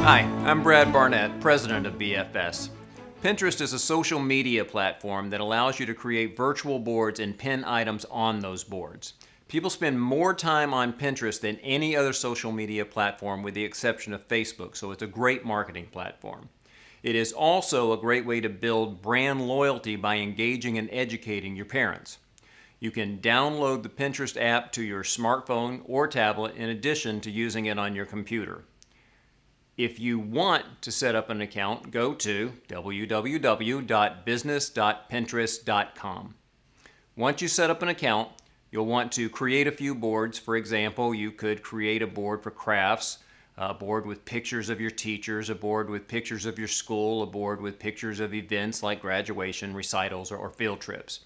Hi, I'm Brad Barnett, president of BFS. Pinterest is a social media platform that allows you to create virtual boards and pin items on those boards. People spend more time on Pinterest than any other social media platform with the exception of Facebook, so it's a great marketing platform. It is also a great way to build brand loyalty by engaging and educating your parents. You can download the Pinterest app to your smartphone or tablet in addition to using it on your computer. If you want to set up an account, go to www.business.pinterest.com. Once you set up an account, you'll want to create a few boards. For example, you could create a board for crafts, a board with pictures of your teachers, a board with pictures of your school, a board with pictures of events like graduation, recitals, or field trips.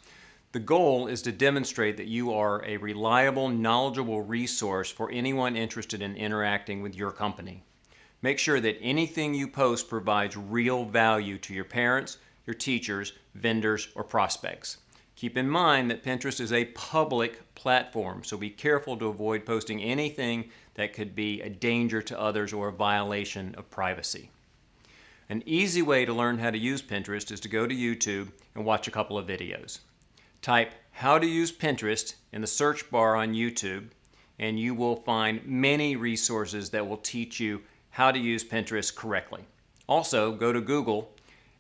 The goal is to demonstrate that you are a reliable, knowledgeable resource for anyone interested in interacting with your company. Make sure that anything you post provides real value to your parents, your teachers, vendors, or prospects. Keep in mind that Pinterest is a public platform, so be careful to avoid posting anything that could be a danger to others or a violation of privacy. An easy way to learn how to use Pinterest is to go to YouTube and watch a couple of videos. Type "how to use Pinterest" in the search bar on YouTube, and you will find many resources that will teach you how to use Pinterest correctly. Also, go to Google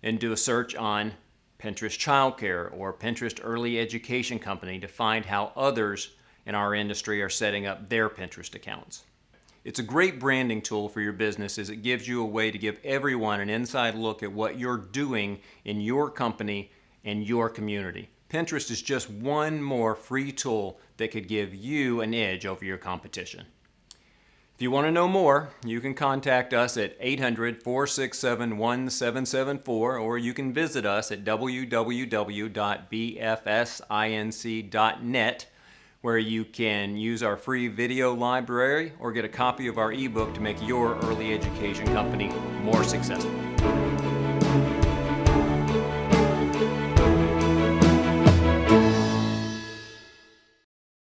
and do a search on Pinterest Childcare or Pinterest Early Education Company to find how others in our industry are setting up their Pinterest accounts. It's a great branding tool for your business as it gives you a way to give everyone an inside look at what you're doing in your company and your community. Pinterest is just one more free tool that could give you an edge over your competition. If you want to know more, you can contact us at 800-467-1774, or you can visit us at www.bfsinc.net, where you can use our free video library or get a copy of our ebook to make your early education company more successful.